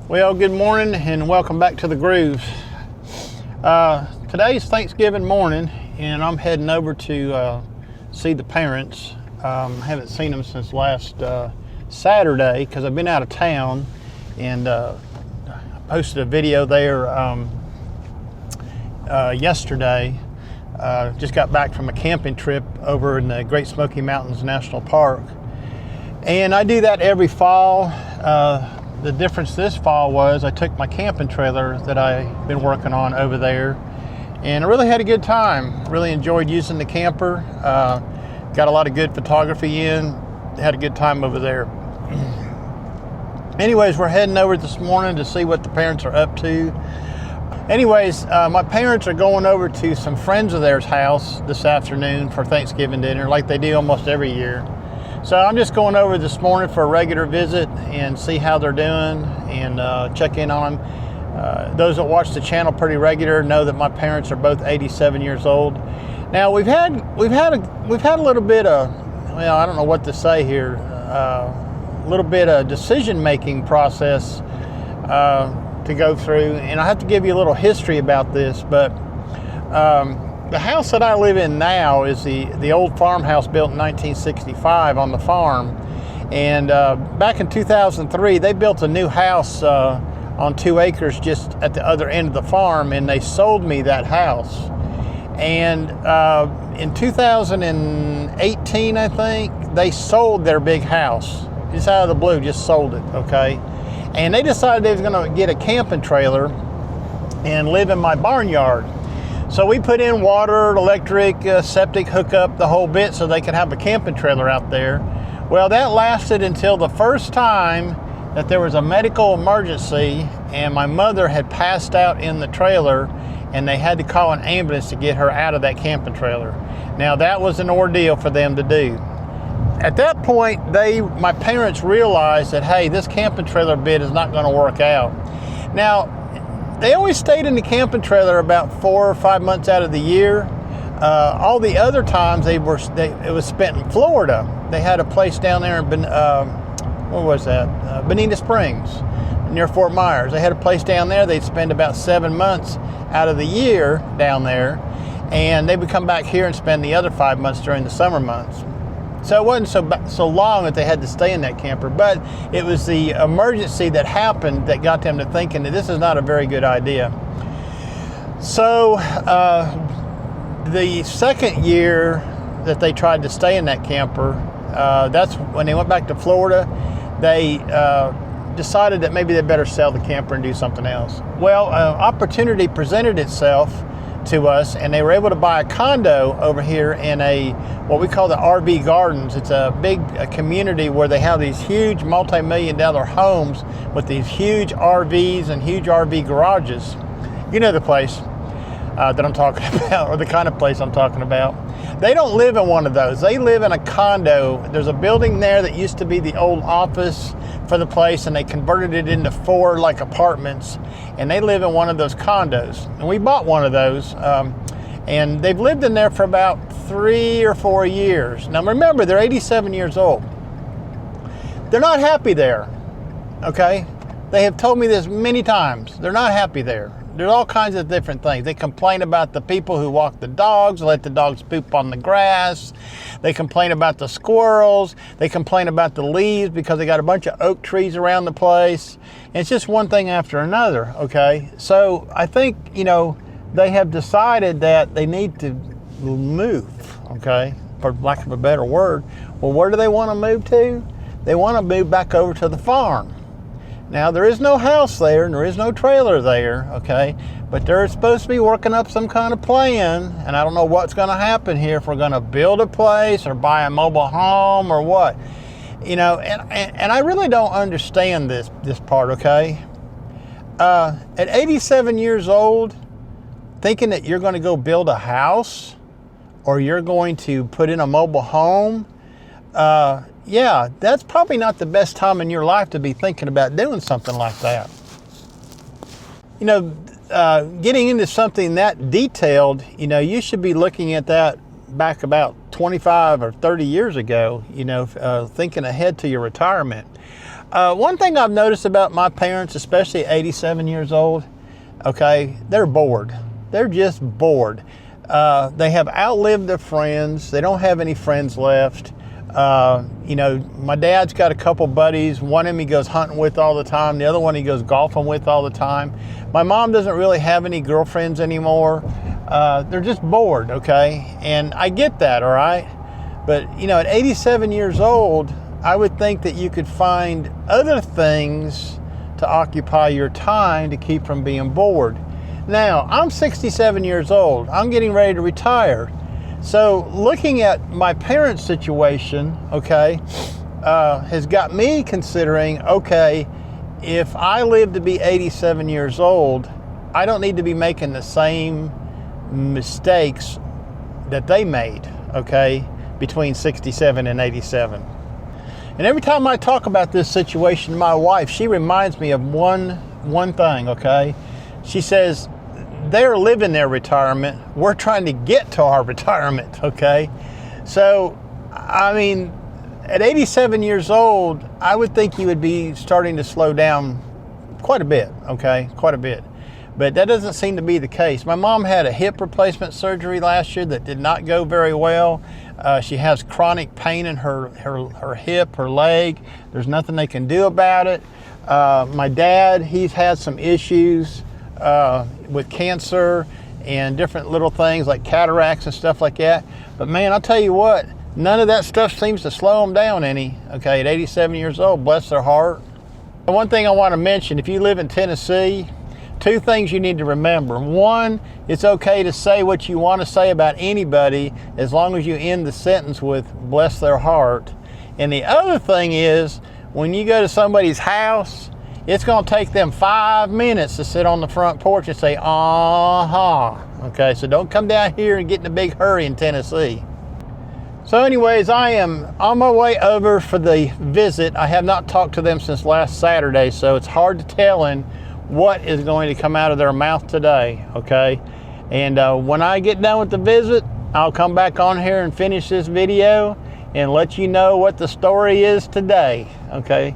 Well, good morning and welcome back to the Grooves. Today's Thanksgiving morning and I'm heading over to see the parents. Haven't seen them since last Saturday because I've been out of town, and I posted a video there yesterday. Just got back from a camping trip over in the Great Smoky Mountains National Park, and I do that every fall. The difference this fall was I took my camping trailer that I've been working on over there, and I really had a good time. Really enjoyed using the camper. Got a lot of good photography in. Had a good time over there. Anyways, we're heading over this morning to see what the parents are up to. Anyways, my parents are going over to some friends of theirs' house this afternoon for Thanksgiving dinner, like they do almost every year. So I'm just going over this morning for a regular visit and see how they're doing and check in on them. Those that watch the channel pretty regular know that my parents are both 87 years old. Now we've had a little bit of, well, I don't know what to say here, a little bit of decision-making process to go through, and I have to give you a little history about this, but the house that I live in now is the old farmhouse built in 1965 on the farm. And back in 2003, they built a new house on 2 acres just at the other end of the farm, and they sold me that house. And in 2018, I think, they sold their big house. Just out of the blue, just sold it, okay? And they decided they was gonna get a camping trailer and live in my barnyard. So we put in water, electric, septic hookup, the whole bit, so they could have a camping trailer out there. Well, that lasted until the first time that there was a medical emergency and my mother had passed out in the trailer, and they had to call an ambulance to get her out of that camping trailer. Now that was an ordeal for them to do. At that point, my parents realized that, hey, this camping trailer bid is not gonna work out. Now, they always stayed in the camping trailer about 4 or 5 months out of the year. All the other times it was spent in Florida. They had a place down there in Bonita Springs, near Fort Myers. They had a place down there. They'd spend about 7 months out of the year down there, and they would come back here and spend the other 5 months during the summer months. So it wasn't so long that they had to stay in that camper, but it was the emergency that happened that got them to thinking that this is not a very good idea. So the second year that they tried to stay in that camper, that's when they went back to Florida. They decided that maybe they better sell the camper and do something else. Well, opportunity presented itself to us, and they were able to buy a condo over here in what we call the RV Gardens. It's a big community where they have these huge multi-million-dollar homes with these huge RVs and huge RV garages. You know the place that I'm talking about, or the kind of place I'm talking about. They don't live in one of those. They live in a condo. There's a building there that used to be the old office for the place, and they converted it into 4 like apartments, and they live in one of those condos. And we bought one of those, and they've lived in there for about 3 or 4 years. Now remember, they're 87 years old. They're not happy there, okay? They have told me this many times. They're not happy there. There's all kinds of different things. They complain about the people who walk the dogs, let the dogs poop on the grass. They complain about the squirrels. They complain about the leaves because they got a bunch of oak trees around the place. And it's just one thing after another, okay? So I think, they have decided that they need to move, okay? For lack of a better word. Well, where do they want to move to? They want to move back over to the farm. Now, there is no house there, and there is no trailer there, okay? But they're supposed to be working up some kind of plan, and I don't know what's going to happen here, if we're going to build a place or buy a mobile home or what. And I really don't understand this part, okay? At 87 years old, thinking that you're going to go build a house or you're going to put in a mobile home, yeah, that's probably not the best time in your life to be thinking about doing something like that. Getting into something that detailed, you should be looking at that back about 25 or 30 years ago, thinking ahead to your retirement. One thing I've noticed about my parents, especially at 87 years old, okay, they're bored. They're just bored. They have outlived their friends. They don't have any friends left. You know, my dad's got a couple buddies. One of them he goes hunting with all the time. The other one he goes golfing with all the time. My mom doesn't really have any girlfriends anymore. They're just bored, okay? And I get that, all right? But, you know, at 87 years old, I would think that you could find other things to occupy your time to keep from being bored. Now, I'm 67 years old. I'm getting ready to retire. So looking at my parents' situation, okay, has got me considering, okay, if I live to be 87 years old, I don't need to be making the same mistakes that they made, okay, between 67 and 87. And every time I talk about this situation to my wife, she reminds me of one thing, okay? She says, they're living their retirement. We're trying to get to our retirement, okay? So, I mean, at 87 years old, I would think you would be starting to slow down quite a bit, okay? Quite a bit. But that doesn't seem to be the case. My mom had a hip replacement surgery last year that did not go very well. She has chronic pain in her hip, her leg. There's nothing they can do about it. My dad, he's had some issues with cancer and different little things like cataracts and stuff like that. But man, I'll tell you what, none of that stuff seems to slow them down any, okay, at 87 years old, bless their heart. And one thing I want to mention, if you live in Tennessee, two things you need to remember. One, it's okay to say what you want to say about anybody as long as you end the sentence with bless their heart. And the other thing is, when you go to somebody's house, it's going to take them 5 minutes to sit on the front porch and say, okay, so don't come down here and get in a big hurry in Tennessee. So anyways, I am on my way over for the visit. I have not talked to them since last Saturday, so it's hard to tell what is going to come out of their mouth today, okay? And when I get done with the visit, I'll come back on here and finish this video and let you know what the story is today, okay?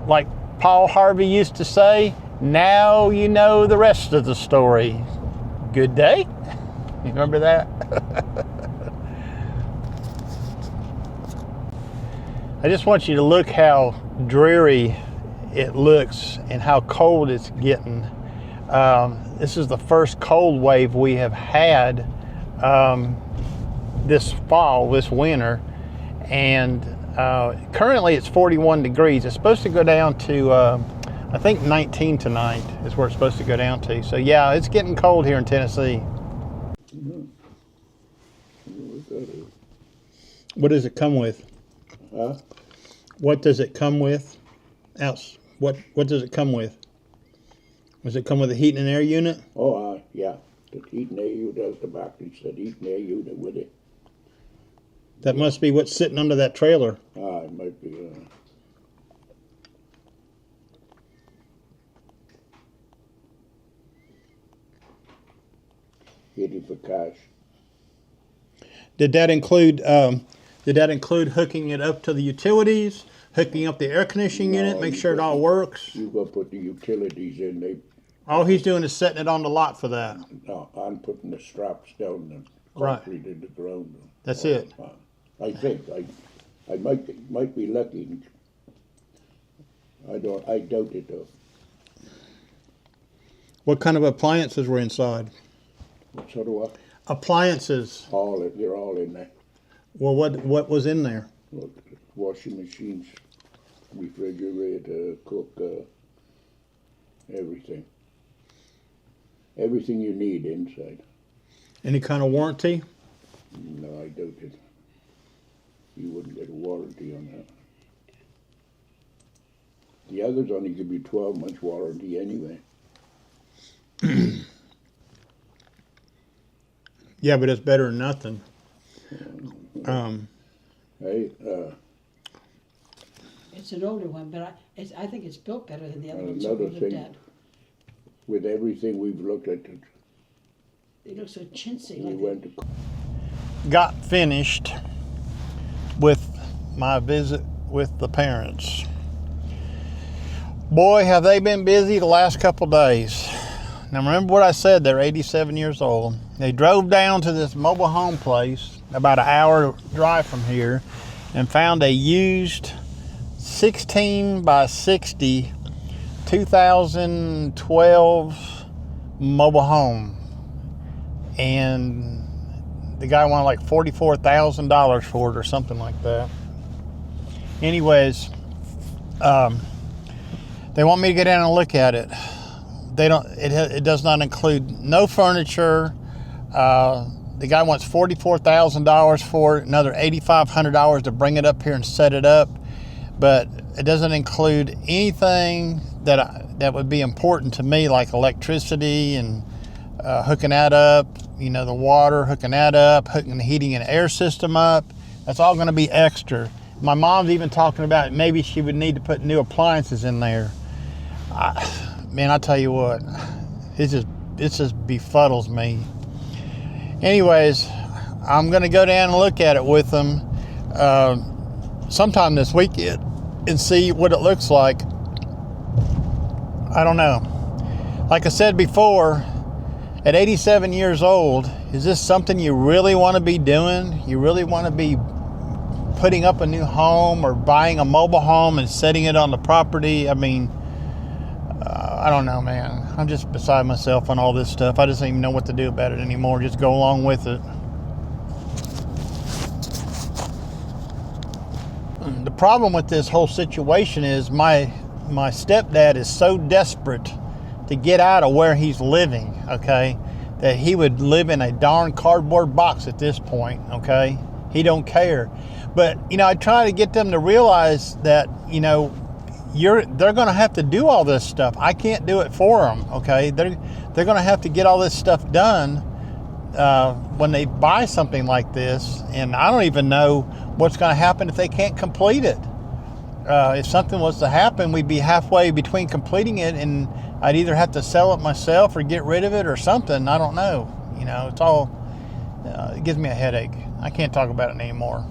Like Paul Harvey used to say, now you know the rest of the story. Good day? You remember that? I just want you to look how dreary it looks and how cold it's getting. This is the first cold wave we have had this fall, this winter, and currently it's 41 degrees. It's supposed to go down to I think 19 tonight is where it's supposed to go down to. So yeah, it's getting cold here in Tennessee. What does it come with? Huh? What does it come with? Else, what does it come with? Does it come with a heating and air unit? Oh, yeah. The heat and air unit has the battery said heat and air unit with it. That must be what's sitting under that trailer. It might be. Get it for cash. Did that include hooking it up to the utilities, hooking up the air conditioning unit, make sure it all works? You go put the utilities in. All he's doing is setting it on the lot for that. No, I'm putting the straps down and Right. concrete in the ground. That's it. I think I might be lucky. I doubt it though. What kind of appliances were inside? What sort of what? Appliances. They're all in there. Well, what was in there? Look, washing machines, refrigerator, cooker, everything. Everything you need inside. Any kind of warranty? No, I doubt it. You wouldn't get a warranty on that. The others only give you 12 months warranty anyway. Yeah, but it's better than nothing. Hey, It's an older one, but I think it's built better than the other ones that another we looked thing, at. with everything we've looked at, They look so chintzy. we Like went to Got finished with my visit with the parents. Boy, have they been busy the last couple days. Now remember what I said, they're 87 years old. They drove down to this mobile home place about an hour drive from here and found a used 16 by 60 2012 mobile home. And the guy wanted like $44,000 for it or something like that. Anyways, they want me to get down and look at it. It does not include no furniture. The guy wants $44,000 for it, another $8,500 to bring it up here and set it up. But it doesn't include anything that would be important to me, like electricity and hooking that up, the water, hooking that up, hooking the heating and air system up. That's all going to be extra. My mom's even talking about maybe she would need to put new appliances in there. Man, I tell you what, it just befuddles me. Anyways, I'm going to go down and look at it with them sometime this weekend and see what it looks like. I don't know. Like I said before, at 87 years old, is this something you really want to be doing? You really want to be putting up a new home or buying a mobile home and setting it on the property? I mean, I don't know, man. I'm just beside myself on all this stuff. I just don't even know what to do about it anymore. Just go along with it. The problem with this whole situation is my stepdad is so desperate to get out of where he's living, okay, that he would live in a darn cardboard box at this point, okay? He don't care. But, I try to get them to realize that, they're going to have to do all this stuff. I can't do it for them, okay? They're going to have to get all this stuff done when they buy something like this, and I don't even know what's going to happen if they can't complete it. If something was to happen, we'd be halfway between completing it, and I'd either have to sell it myself or get rid of it or something. I don't know. It's all, it gives me a headache. I can't talk about it anymore.